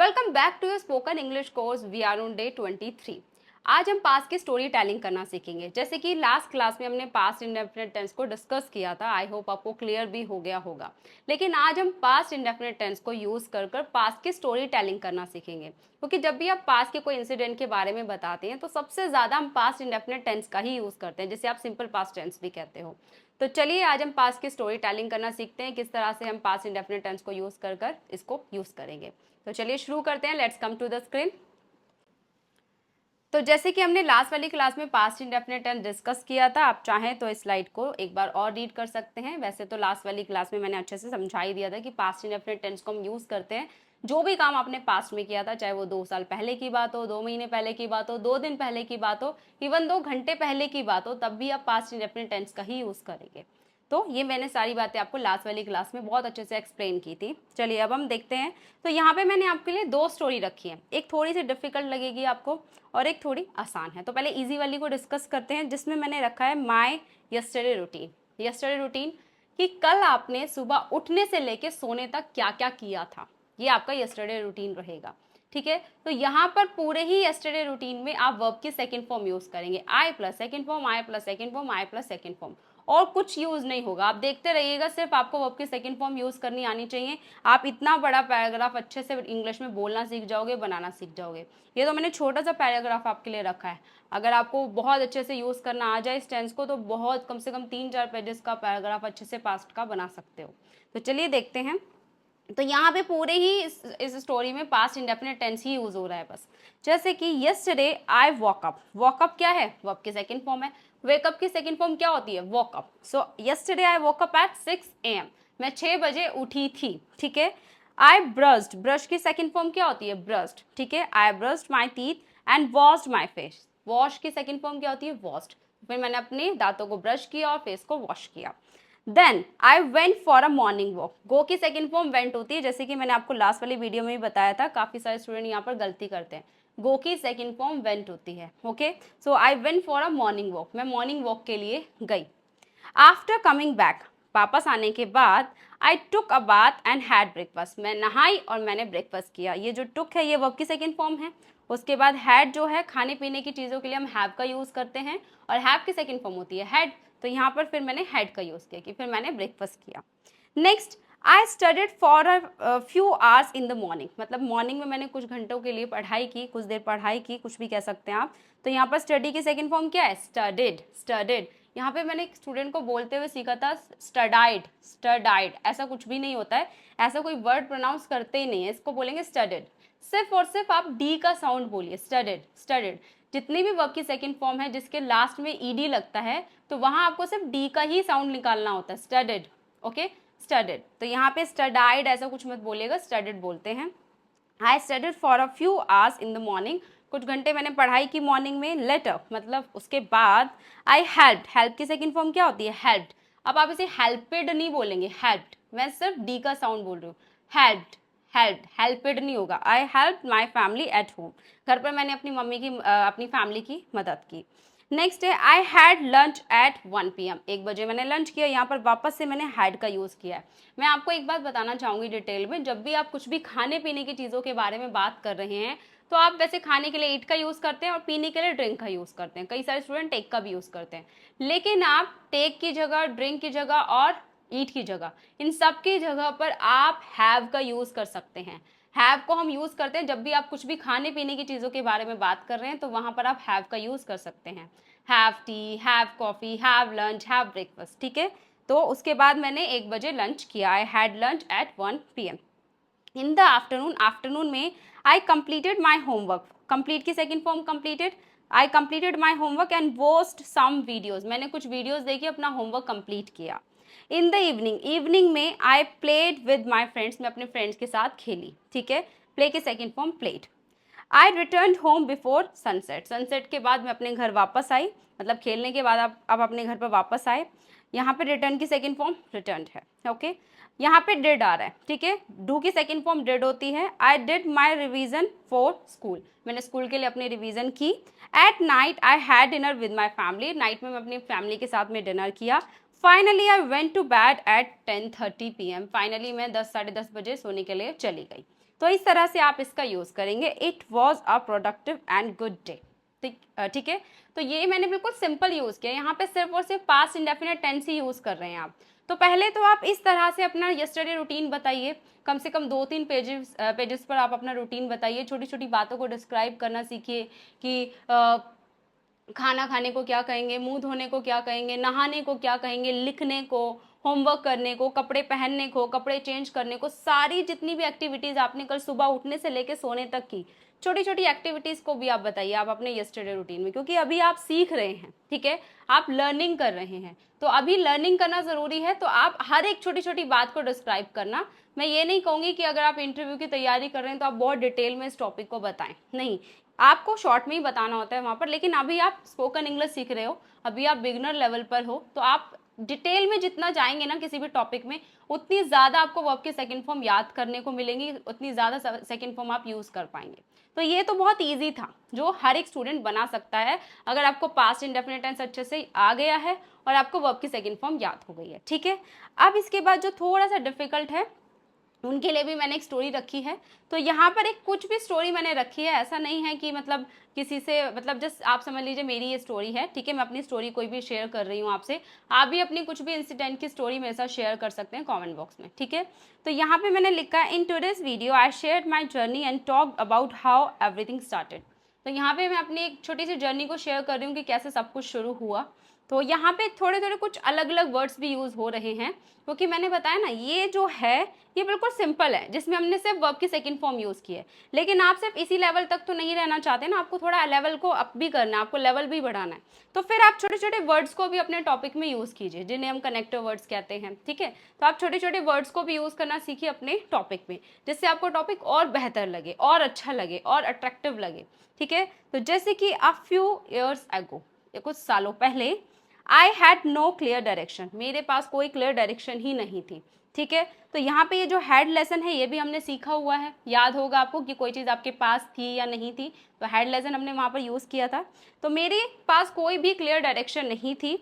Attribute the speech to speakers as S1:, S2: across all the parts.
S1: Welcome back to your spoken English course. We are on day 23। आज हम past की story telling करना सीखेंगे। जैसे कि लास्ट क्लास में हमने पास्ट इंडेफिनिट टेंस को डिस्कस किया था। आई होप आपको क्लियर भी हो गया होगा। लेकिन आज हम पास्ट इंडेफिनिट टेंस को यूज कर पास्ट की स्टोरी टेलिंग करना सीखेंगे, क्योंकि जब भी आप पास्ट के कोई इंसिडेंट के बारे में बताते हैं तो सबसे ज्यादा हम पास्ट इंडेफिनिट टेंस का ही यूज करते हैं, जिसे आप सिंपल पास्ट टेंस भी कहते हो। तो चलिए आज हम पास्ट की स्टोरी टेलिंग करना सीखते हैं, किस तरह से हम पास्ट इंडेफिनिट टेंस को यूज कर इसको यूज करेंगे। तो चलिए शुरू करते हैं। Let's come to the screen. तो जैसे कि हमने लास्ट वाली क्लास में पास्ट इंडेफिनिट टेंस डिस्कस किया था, आप चाहें तो इस स्लाइड को एक बार और रीड कर सकते हैं। वैसे तो लास्ट वाली क्लास में मैंने अच्छे से समझा ही दिया था कि पास्ट इंडेफिनिट टेंस को हम यूज करते हैं जो भी काम आपने पास्ट में किया था, चाहे वो 2 साल पहले की बात हो, 2 महीने पहले की बात हो, 2 दिन पहले की बात हो, इवन 2 घंटे पहले की बात हो, तब भी आप पास्ट इंडेफिनिट टेंस का ही यूज करेंगे। तो ये मैंने सारी बातें आपको लास्ट वाली क्लास में बहुत अच्छे से एक्सप्लेन की थी। चलिए अब हम देखते हैं। तो यहाँ पे मैंने आपके लिए 2 स्टोरी रखी है, एक थोड़ी सी डिफिकल्ट लगेगी आपको और एक थोड़ी आसान है। तो पहले इजी वाली को डिस्कस करते हैं, जिसमें मैंने रखा है my yesterday routine. Yesterday routine कि कल आपने सुबह उठने से लेके सोने तक क्या क्या किया था, ये आपका यस्टरडे रूटीन रहेगा। ठीक है, तो यहाँ पर पूरे ही यस्टरडे रूटीन में आप वर्ब की सेकंड फॉर्म यूज करेंगे, आई प्लस सेकंड फॉर्म, आई प्लस सेकंड फॉर्म, आई प्लस सेकंड फॉर्म, और कुछ यूज नहीं होगा। आप देखते रहिएगा, सिर्फ आपको वर्ब की सेकंड फॉर्म यूज करनी आनी चाहिए। आप इतना बड़ा पैराग्राफ अच्छे से इंग्लिश में बोलना सीख जाओगे, बनाना सीख जाओगे। ये तो मैंने छोटा सा पैराग्राफ आपके लिए रखा है। अगर आपको बहुत अच्छे से यूज करना आ जाए इस टेंस को, तो बहुत कम से कम 3-4 पेजेस का पैराग्राफ अच्छे से पास्ट का बना सकते हो। तो चलिए देखते हैं। तो यहाँ पे पूरे ही इस स्टोरी में पास्ट इंडेफिनिट टेंस ही यूज हो रहा है बस। जैसे कि yesterday I walk up. Walk up क्या है? वर्ब की सेकंड फॉर्म है। वेकअप की सेकंड फॉर्म क्या होती है? Walk up. So yesterday I walk up at 6 AM। मैं 6 बजे उठी थी। ठीक है। I brushed. ब्रश की सेकंड फॉर्म क्या होती है? ब्रश्ड। ठीक है। I brushed my teeth and washed my face. Wash की सेकंड फॉर्म क्या होती है? वॉश्ड। फिर मैंने अपने दांतों को ब्रश किया और फेस को वॉश किया। Then I went for a morning walk. Go की सेकंड फॉर्म वेंट होती है, जैसे कि मैंने आपको लास्ट वाली वीडियो में भी बताया था। काफी सारे स्टूडेंट यहाँ पर गलती करते हैं। गो की सेकंड फॉर्म वेंट होती है। Okay, so I went for a morning walk. मैं मॉर्निंग वॉक के लिए गई। आफ्टर कमिंग बैक, वापस आने के बाद, I took a bath and had breakfast. मैं नहाई और मैंने ब्रेकफास्ट किया। ये जो टुक है ये वर्ब की सेकंड फॉर्म है। उसके बाद हैड जो है, खाने पीने की चीज़ों के लिए हम हैव का यूज़ करते हैं, और हैव की सेकंड फॉर्म होती है हैड। तो यहाँ पर फिर मैंने हैड का यूज़ किया कि फिर मैंने ब्रेकफास्ट किया। Next, I studied for a few hours in the morning. मतलब मॉर्निंग में मैंने कुछ घंटों के लिए पढ़ाई की, कुछ देर पढ़ाई की, कुछ भी कह सकते हैं आप। तो यहाँ पर स्टडी की सेकंड फॉर्म क्या है? स्टडीड। स्टडीड। यहाँ पे मैंने एक स्टूडेंट को बोलते हुए सीखा था स्टडाइड। स्टडाइड ऐसा कुछ भी नहीं होता है, ऐसा कोई वर्ड प्रोनाउंस करते ही नहीं है, इसको बोलेंगे स्टडीड। सिर्फ और सिर्फ आप डी का साउंड बोलिए, स्टडीड। स्टडीड। जितनी भी वर्ब की सेकंड फॉर्म है जिसके लास्ट में ईडी लगता है, तो वहां आपको सिर्फ डी का ही साउंड निकालना होता है, स्टडीड। Okay, studied. तो यहाँ पे स्टडाइड ऐसा कुछ मत बोलिएगा, स्टडीड बोलते हैं। I studied for a few hours in the morning. कुछ घंटे मैंने पढ़ाई की मॉर्निंग में। लेटर मतलब उसके बाद। आई हेल्प्ड। हेल्प की सेकंड फॉर्म क्या होती है? हेल्प्ड। अब आप इसे हेल्पेड नहीं बोलेंगे, हेल्प्ड। मैं सिर्फ डी का साउंड बोल रही हूँ। हेल्प्ड। हेल्प्ड। हेल्पेड नहीं होगा। I help my family at home. घर पर मैंने अपनी मम्मी की अपनी फैमिली की मदद की। नेक्स्ट है I had lunch at 1 PM। 1 बजे मैंने लंच किया। यहाँ पर वापस से मैंने हैड का यूज़ किया है। मैं आपको एक बात बताना चाहूँगी डिटेल में, जब भी आप कुछ भी खाने पीने की चीज़ों के बारे में बात कर रहे हैं, तो आप वैसे खाने के लिए ईट का यूज़ करते हैं और पीने के लिए ड्रिंक का यूज़ करते हैं। कई सारे स्टूडेंट टेक का भी यूज़ करते हैं, लेकिन आप टेक की जगह, ड्रिंक की जगह और ईट की जगह, इन सब की जगह पर आप हैव का यूज़ कर सकते हैं। हैव को हम यूज़ करते हैं जब भी आप कुछ भी खाने पीने की चीज़ों के बारे में बात कर रहे हैं, तो वहाँ पर आप हैव का यूज़ कर सकते हैं। Have T, have coffee, have lunch, have breakfast. ठीक है। तो उसके बाद मैंने 1 बजे लंच किया। I had lunch at 1 PM। In the afternoon, afternoon में I completed my homework. Complete की second form completed. I completed my homework and watched some videos. मैंने कुछ वीडियोज देखी, अपना होमवर्क कंप्लीट किया। इन द इवनिंग, इवनिंग में I played with my friends. मैं अपने फ्रेंड्स के साथ खेली। ठीक है। प्ले की second form played. I return home before sunset. Sunset के बाद मैं अपने घर वापस आई, मतलब खेलने के बाद आप अपने घर पर वापस आए। यहाँ पे रिटर्न की सेकेंड फॉर्म रिटर्न है। ओके, यहाँ पे डिड आ रहा है। ठीक है। डू की सेकेंड फॉर्म डिड होती है। I did my revision for school. मैंने स्कूल के लिए अपनी रिविजन की। At night I had dinner with my family. Night में मैं अपनी फैमिली के साथ में डिनर किया। Finally I went to bed at 10:30 PM। Finally मैं 10 साढ़े 10 बजे सोने के लिए चली गई। तो इस तरह से आप इसका यूज़ करेंगे, it was a productive and good day. ठीक है, तो ये मैंने बिल्कुल सिंपल यूज़ किया, यहाँ पे सिर्फ और सिर्फ पास्ट इंडेफिनिट टेंस ही यूज़ कर रहे हैं आप। तो पहले तो आप इस तरह से अपना यस्टरडे रूटीन बताइए, कम से कम 2-3 पेजेस पर आप अपना रूटीन बताइए, छोटी छोटी बातों को डिस्क्राइब करना सीखिए कि खाना खाने को क्या कहेंगे, मुंह धोने को क्या कहेंगे, नहाने को क्या कहेंगे, लिखने को, होमवर्क करने को, कपड़े पहनने को, कपड़े चेंज करने को, सारी जितनी भी एक्टिविटीज़ आपने कल सुबह उठने से लेके सोने तक की छोटी छोटी एक्टिविटीज़ को भी आप बताइए आप अपने यस्टरडे रूटीन में, क्योंकि अभी आप सीख रहे हैं, ठीक है, आप लर्निंग कर रहे हैं, तो अभी लर्निंग करना ज़रूरी है। तो आप हर एक छोटी छोटी बात को डिस्क्राइब करना, मैं ये नहीं कहूँगी कि अगर आप इंटरव्यू की तैयारी कर रहे हैं तो आप बहुत डिटेल में इस टॉपिक को बताएं, नहीं, आपको शॉर्ट में ही बताना होता है वहाँ पर। लेकिन अभी आप स्पोकन इंग्लिश सीख रहे हो, अभी आप बिगनर लेवल पर हो, तो आप डिटेल में जितना जाएंगे ना किसी भी टॉपिक में, उतनी ज़्यादा आपको वर्ब की सेकंड फॉर्म याद करने को मिलेंगी, उतनी ज़्यादा सेकंड फॉर्म आप यूज़ कर पाएंगे। तो ये तो बहुत ईजी था, जो हर एक स्टूडेंट बना सकता है अगर आपको पास्ट इंडेफिनिट टेंस अच्छे से आ गया है और आपको वर्ब की सेकंड फॉर्म याद हो गई है, ठीक है। अब इसके बाद जो थोड़ा सा डिफिकल्ट है उनके लिए भी मैंने एक स्टोरी रखी है। तो यहाँ पर एक कुछ भी स्टोरी मैंने रखी है, ऐसा नहीं है कि मतलब किसी से, मतलब जस्ट आप समझ लीजिए मेरी ये स्टोरी है, ठीक है, मैं अपनी स्टोरी कोई भी शेयर कर रही हूँ आपसे, आप भी अपनी कुछ भी इंसिडेंट की स्टोरी मेरे साथ शेयर कर सकते हैं कमेंट बॉक्स में, ठीक है। तो यहाँ पे मैंने लिखा है, in today's video I shared my journey and talked about how everything started. तो यहाँ पे मैं अपनी एक छोटी सी जर्नी को शेयर कर रही हूँ कि कैसे सब कुछ शुरू हुआ। तो यहाँ पे थोड़े थोड़े कुछ अलग अलग वर्ड्स भी यूज़ हो रहे हैं, क्योंकि मैंने बताया ना ये जो है ये बिल्कुल सिंपल है, जिसमें हमने सिर्फ वर्ब की सेकंड फॉर्म यूज़ की है। लेकिन आप सिर्फ इसी लेवल तक तो नहीं रहना चाहते ना, आपको थोड़ा लेवल को अप भी करना है, आपको लेवल भी बढ़ाना है। तो फिर आप छोटे छोटे वर्ड्स को भी अपने टॉपिक में यूज़ कीजिए, जिन्हें हम कनेक्टर वर्ड्स कहते हैं, ठीक है। तो आप छोटे छोटे वर्ड्स को भी यूज़ करना सीखिए अपने टॉपिक में, जिससे आपको टॉपिक और बेहतर लगे, और अच्छा लगे, और अट्रैक्टिव लगे, ठीक है। तो जैसे कि अ फ्यू ईयर्स एगो, कुछ सालों पहले, I had no clear direction, मेरे पास कोई क्लियर डायरेक्शन ही नहीं थी, ठीक है। तो यहाँ पे ये जो हैड लेसन है ये भी हमने सीखा हुआ है, याद होगा आपको कि कोई चीज़ आपके पास थी या नहीं थी, तो हैड लेसन हमने वहाँ पर यूज़ किया था। तो मेरे पास कोई भी क्लियर डायरेक्शन नहीं थी।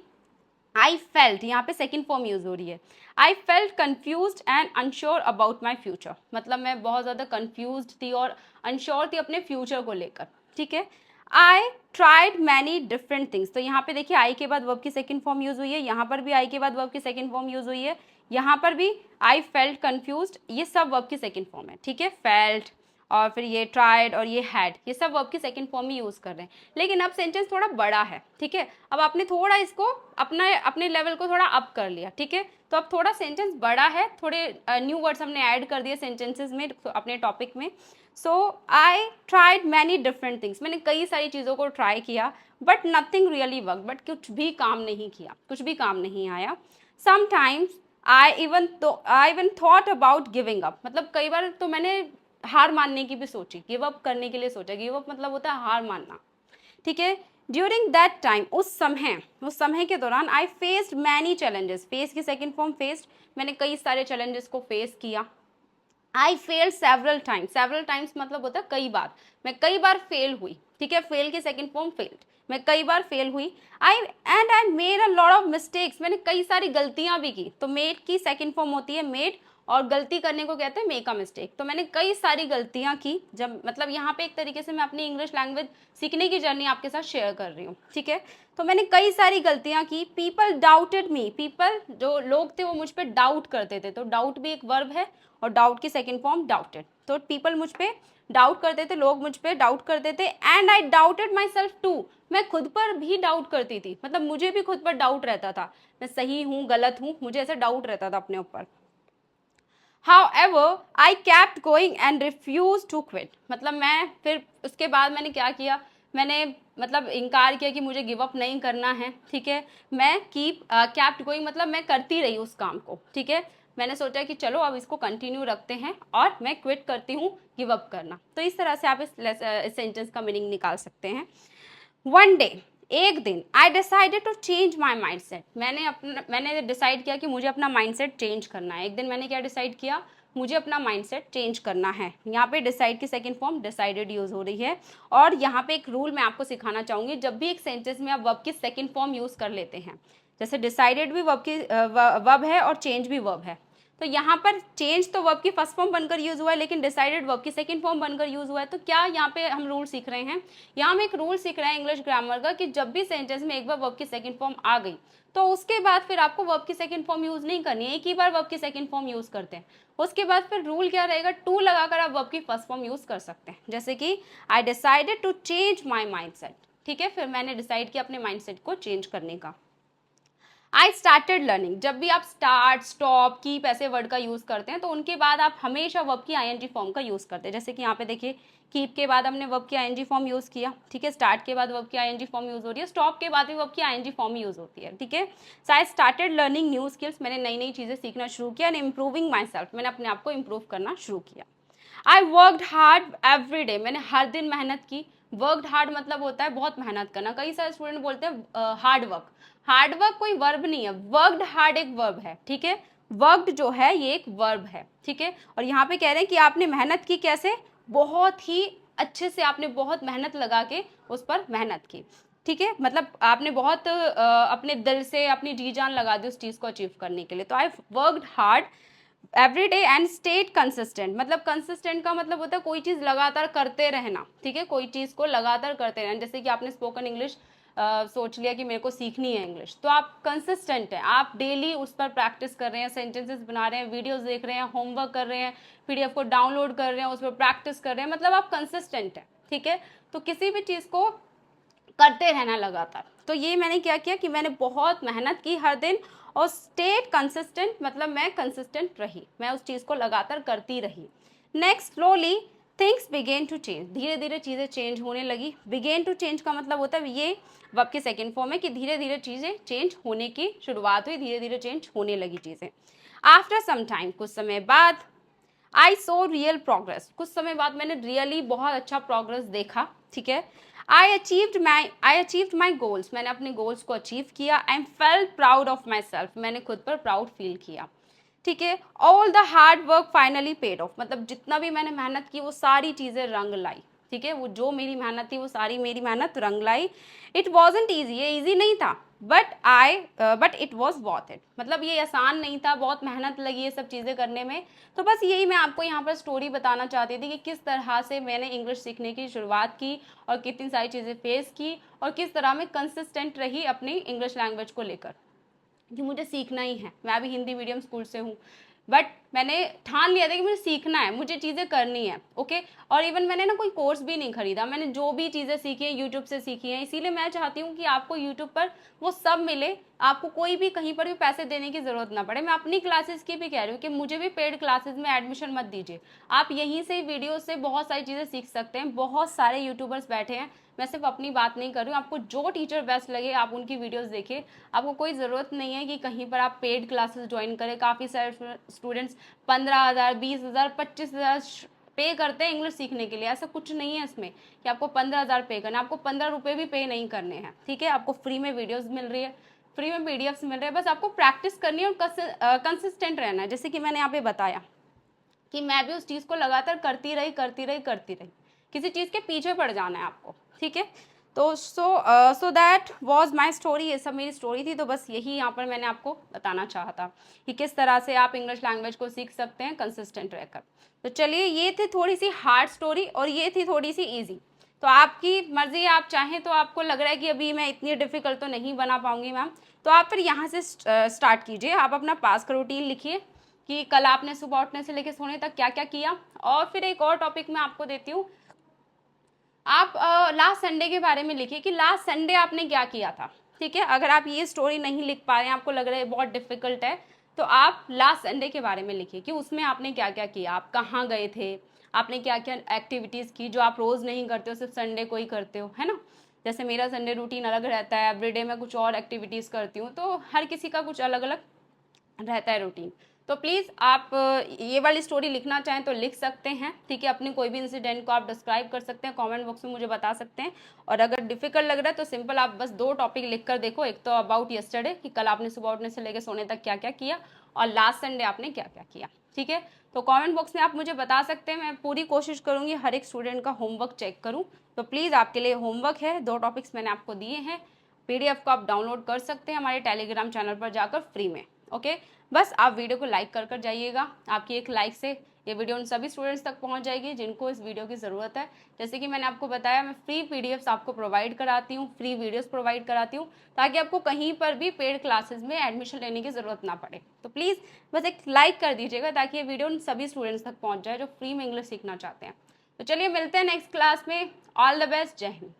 S1: आई फेल्ट, यहाँ पे सेकेंड फॉर्म यूज हो रही है, I felt confuse and unsure about my future, मतलब मैं बहुत ज़्यादा कन्फ्यूज थी और अनश्योर थी अपने फ्यूचर को लेकर, ठीक है। आई ट्राइड मैनी डिफरेंट थिंग्स, तो यहाँ पे देखिए आई के बाद वर्ब की सेकंड फॉर्म यूज हुई है, यहाँ पर भी आई के बाद वर्ब की सेकंड फॉर्म यूज हुई है, यहाँ पर भी आई फेल्ट कन्फ्यूज्ड, ये सब वर्ब की सेकंड फॉर्म है, ठीक है। फेल्ट और फिर ये ट्राइड और ये हैड, ये सब वर्ब की सेकंड फॉर्म ही यूज़ कर रहे हैं। लेकिन अब सेंटेंस थोड़ा बड़ा है, ठीक है, अब आपने थोड़ा इसको अपने लेवल को थोड़ा अप कर लिया, ठीक है। तो अब थोड़ा सेंटेंस बड़ा है, थोड़े न्यू वर्ड्स हमने ऐड कर दिए सेंटेंसेस में अपने टॉपिक में। So I tried many different things, मैंने कई सारी चीज़ों को ट्राई किया, but nothing really work, but कुछ भी काम नहीं किया, कुछ भी काम नहीं आया। Sometimes I even thought about giving up, मतलब कई बार तो मैंने हार मानने की भी सोची, गिव अप करने के लिए सोचा, गिव अप मतलब होता है हार मानना, ठीक है। ड्यूरिंग दैट टाइम, उस समय के दौरान, I faced many challenges, face की सेकेंड फॉर्म फेस्ड, मैंने कई सारे चैलेंजेस को फेस किया। आई फेल सेवरल टाइम्स मतलब होता है कई बार, मैं कई बार फेल हुई, ठीक है, फेल की सेकेंड फॉर्म फेल्ड, मैं कई बार फेल हुई। I made a lot of mistakes, मैंने कई सारी गलतियां भी की, तो मेड की सेकेंड फॉर्म होती है मेड, और गलती करने को कहते हैं मेक अ मिस्टेक। तो मैंने कई सारी गलतियां की, जब मतलब यहाँ पे एक तरीके से मैं अपनी इंग्लिश लैंग्वेज सीखने की जर्नी आपके साथ शेयर कर रही हूँ, ठीक है। तो मैंने कई सारी गलतियां की। पीपल डाउटेड मी, पीपल जो लोग थे वो मुझ पर डाउट करते थे, तो डाउट भी एक वर्ब है, और डाउट की सेकेंड फॉर्म डाउटेड, तो पीपल मुझ पे डाउट करते थे, लोग मुझ पे डाउट करते थे। And I doubted myself too, मैं खुद पर भी डाउट करती थी, मतलब मुझे भी खुद पर डाउट रहता था, मैं सही हूँ गलत हूँ, मुझे ऐसा डाउट रहता था अपने ऊपर। However, I kept going and refused to quit, मतलब मैं फिर उसके बाद मैंने क्या किया, मैंने मतलब इनकार किया कि मुझे गिव अप नहीं करना है, ठीक है। मैं kept going मतलब मैं करती रही उस काम को, ठीक है। मैंने सोचा कि चलो अब इसको कंटिन्यू रखते हैं और मैं क्विट करती हूँ, गिव अप करना। तो इस तरह से आप इस सेंटेंस का मीनिंग निकाल सकते हैं। वन डे, एक दिन, I decided to change my mindset, मैंने डिसाइड किया कि मुझे अपना माइंड सेट चेंज करना है। एक दिन मैंने क्या डिसाइड किया, मुझे अपना माइंड सेट चेंज करना है। यहाँ पे डिसाइड की सेकंड फॉर्म डिसाइडेड यूज हो रही है। और यहाँ पे एक रूल मैं आपको सिखाना चाहूँगी, जब भी एक सेंटेंस में आप वर्ब की सेकंड फॉर्म यूज़ कर लेते हैं, जैसे डिसाइडेड भी वर्ब है और चेंज भी वर्ब है, तो यहाँ पर चेंज तो वर्ब की फर्स्ट फॉर्म बनकर यूज हुआ है, लेकिन डिसाइडेड वर्ब की सेकंड फॉर्म बनकर यूज हुआ है। तो क्या यहाँ पे हम रूल सीख रहे हैं, यहाँ हम एक रूल सीख रहे हैं इंग्लिश ग्रामर का कि जब भी सेंटेंस में एक बार वर्ब की सेकंड फॉर्म आ गई तो उसके बाद फिर आपको वर्ब की सेकंड फॉर्म यूज नहीं करनी है। एक ही बार वर्ब की सेकंड फॉर्म यूज करते हैं, उसके बाद फिर रूल क्या रहेगा, टू लगाकर आप वर्ब की फर्स्ट फॉर्म यूज कर सकते हैं। जैसे कि I decided to change my mindset, ठीक है, फिर मैंने डिसाइड किया अपने माइंड सेट को चेंज करने का। आई स्टार्टेड लर्निंग, जब भी आप स्टार्ट, स्टॉप, कीप ऐसे वर्ड का यूज करते हैं तो उनके बाद आप हमेशा वर्ब की आईएनजी फॉर्म का यूज करते हैं। जैसे कि यहाँ पे देखिए, कीप के बाद हमने वर्ब की आईएनजी फॉर्म यूज किया, ठीक है, स्टार्ट के बाद वर्ब की आईएनजी फॉर्म यूज हो रही है, स्टॉप के बाद भी वर्ब की आईएनजी फॉर्म यूज होती है, ठीक है। So I started learning new skills, मैंने नई नई चीजें सीखना शुरू किया, एंड इम्प्रूविंग माई सेल्फ, मैंने अपने आप को इम्प्रूव करना शुरू किया। I worked hard every day, मैंने हर दिन मेहनत की। वर्कड हार्ड मतलब होता है बहुत मेहनत करना। कई सारे स्टूडेंट बोलते हैं हार्ड वर्क, हार्ड वर्क कोई वर्ब नहीं है, वर्कड हार्ड एक वर्ब है, ठीक है। वर्कड जो है ये एक वर्ब है, ठीक है। और यहाँ पे कह रहे हैं कि आपने मेहनत की, कैसे, बहुत ही अच्छे से, आपने बहुत मेहनत लगा के उस पर मेहनत की, ठीक है, मतलब आपने बहुत अपने दिल से अपनी जी जान लगा दी उस चीज़ को अचीव करने के लिए। तो I worked hard every day and state consistent, मतलब कंसिस्टेंट का मतलब होता है कोई चीज़ लगातार करते रहना, ठीक है, कोई चीज़ को लगातार करते रहना। जैसे कि आपने स्पोकन इंग्लिश सोच लिया कि मेरे को सीखनी है इंग्लिश, तो आप कंसिस्टेंट हैं, आप डेली उस पर प्रैक्टिस कर रहे हैं, सेंटेंसेस बना रहे हैं, वीडियोस देख रहे हैं, होमवर्क कर रहे हैं, पीडीएफ को डाउनलोड कर रहे हैं, उस पर प्रैक्टिस कर रहे हैं, मतलब आप कंसिस्टेंट हैं, ठीक है। तो किसी भी चीज़ को करते रहना लगातार। तो ये मैंने क्या किया कि मैंने बहुत मेहनत की हर दिन, और स्टेट कंसिस्टेंट मतलब मैं कंसिस्टेंट रही, मैं उस चीज़ को लगातार करती रही। Next, slowly things begin to change, धीरे धीरे चीज़ें चेंज होने लगी। बिगेन टू चेंज का मतलब होता है, ये वर्ब की सेकेंड फॉर्म है कि धीरे धीरे चीज़ें चेंज होने की शुरुआत हुई, धीरे धीरे चेंज होने लगी चीज़ें। आफ्टर सम टाइम, कुछ समय बाद, आई सो रियल प्रोग्रेस, कुछ समय बाद मैंने रियली बहुत अच्छा प्रोग्रेस देखा, ठीक है। आई अचीव्ड माई गोल्स, मैंने अपने गोल्स को अचीव किया। I am felt proud of my self, मैंने खुद पर प्राउड फील किया, ठीक है। All the hard work finally paid of, मतलब जितना भी मैंने मेहनत की वो सारी चीज़ें रंग लाई, ठीक है, वो जो मेरी मेहनत थी वो सारी मेरी मेहनत रंग लाई। इट वॉजंट ईजी, ये ईजी नहीं था, बट इट वॉज वॉथ इट, मतलब ये आसान नहीं था, बहुत मेहनत लगी ये सब चीज़ें करने में। तो बस यही मैं आपको यहाँ पर स्टोरी बताना चाहती थी कि किस तरह से मैंने इंग्लिश सीखने की शुरुआत की और कितनी सारी चीज़ें फेस की, और किस तरह मैं कंसिस्टेंट रही अपनी इंग्लिश लैंग्वेज को लेकर कि मुझे सीखना ही है। मैं भी हिंदी मीडियम स्कूल से हूँ, बट मैंने ठान लिया था कि मुझे सीखना है, मुझे चीज़ें करनी है, ओके। और इवन मैंने ना कोई कोर्स भी नहीं खरीदा, मैंने जो भी चीज़ें सीखी हैं यूट्यूब से सीखी हैं। इसीलिए मैं चाहती हूँ कि आपको यूट्यूब पर वो सब मिले, आपको कोई भी कहीं पर भी पैसे देने की ज़रूरत ना पड़े। मैं अपनी क्लासेस की भी कह रही हूँ कि मुझे भी पेड क्लासेस में एडमिशन मत दीजिए, आप यहीं से वीडियो से बहुत सारी चीज़ें सीख सकते हैं। बहुत सारे यूट्यूबर्स बैठे हैं, मैं सिर्फ अपनी बात नहीं कर रही हूँ, आपको जो टीचर बेस्ट लगे आप उनकी वीडियोस देखिए। आपको कोई ज़रूरत नहीं है कि कहीं पर आप पेड क्लासेस ज्वाइन करें। काफ़ी सारे स्टूडेंट्स 15,000, 20,000, 25,000 पे करते हैं इंग्लिश सीखने के लिए। ऐसा कुछ नहीं है इसमें कि आपको 15,000 पे करना, आपको 15 रुपये भी पे नहीं करने हैं, ठीक है। आपको फ्री में वीडियोज़ मिल रही है, फ्री में पीडीएफ्स मिल रहे हैं, बस आपको प्रैक्टिस करनी है और कंसिस्टेंट रहना है। जैसे कि मैंने यहाँ पे बताया कि मैं भी उस चीज़ को लगातार करती रही, किसी चीज़ के पीछे पड़ जाना है आपको, ठीक है। तो so that was my story, ये सब मेरी स्टोरी थी। तो बस यही यहाँ पर मैंने आपको बताना चाहा था कि किस तरह से आप इंग्लिश लैंग्वेज को सीख सकते हैं कंसिस्टेंट रहकर। तो चलिए, ये थी थोड़ी सी हार्ड स्टोरी और ये थी थोड़ी सी ईजी। तो आपकी मर्जी, आप चाहें तो, आपको लग रहा है कि अभी मैं इतनी डिफिकल्ट तो नहीं बना पाऊंगी मैम, तो आप फिर यहाँ से स्टार्ट कीजिए। आप अपना पास का रूटीन लिखिए कि कल आपने सुबह उठने से लेकर सोने तक क्या क्या किया। और फिर एक और टॉपिक मैं आपको देती हूँ, आप लास्ट संडे के बारे में लिखिए कि लास्ट संडे आपने क्या किया था, ठीक है। अगर आप ये स्टोरी नहीं लिख पा रहे हैं, आपको लग रहा है बहुत डिफिकल्ट है, तो आप लास्ट संडे के बारे में लिखिए कि उसमें आपने क्या क्या किया, आप कहाँ गए थे, आपने क्या क्या एक्टिविटीज़ की जो आप रोज़ नहीं करते हो, सिर्फ संडे को ही करते हो, है ना। जैसे मेरा संडे रूटीन अलग रहता है, एवरीडे मैं कुछ और एक्टिविटीज़ करती हूँ, तो हर किसी का कुछ अलग अलग रहता है रूटीन। तो प्लीज़ आप ये वाली स्टोरी लिखना चाहें तो लिख सकते हैं, ठीक है। अपने कोई भी इंसिडेंट को आप डिस्क्राइब कर सकते हैं, कमेंट बॉक्स में मुझे बता सकते हैं। और अगर डिफिकल्ट लग रहा है तो सिंपल आप बस 2 टॉपिक लिख कर देखो, एक तो अबाउट यस्टरडे कि कल आपने सुबह उठने से लेकर सोने तक क्या क्या किया, और लास्ट संडे आपने क्या क्या किया, ठीक है। तो कमेंट बॉक्स में आप मुझे बता सकते हैं, मैं पूरी कोशिश करूँगी हर एक स्टूडेंट का होमवर्क चेक करूँ। तो प्लीज़ आपके लिए होमवर्क है, 2 टॉपिक्स मैंने आपको दिए हैं, पीडीएफ को आप डाउनलोड कर सकते हैं हमारे टेलीग्राम चैनल पर जाकर फ्री में। ओके, बस आप वीडियो को लाइक कर कर जाइएगा। आपकी एक लाइक से ये वीडियो उन सभी स्टूडेंट्स तक पहुंच जाएगी जिनको इस वीडियो की ज़रूरत है। जैसे कि मैंने आपको बताया, मैं फ्री पीडीएफ्स आपको प्रोवाइड कराती हूँ, फ्री वीडियोस प्रोवाइड कराती हूँ, ताकि आपको कहीं पर भी पेड क्लासेस में एडमिशन लेने की ज़रूरत ना पड़े। तो प्लीज़ बस एक लाइक कर दीजिएगा ताकि ये वीडियो उन सभी स्टूडेंट्स तक पहुँच जाए जो फ्री में इंग्लिश सीखना चाहते हैं। तो चलिए मिलते हैं नेक्स्ट क्लास में। ऑल द बेस्ट, जय हिंद।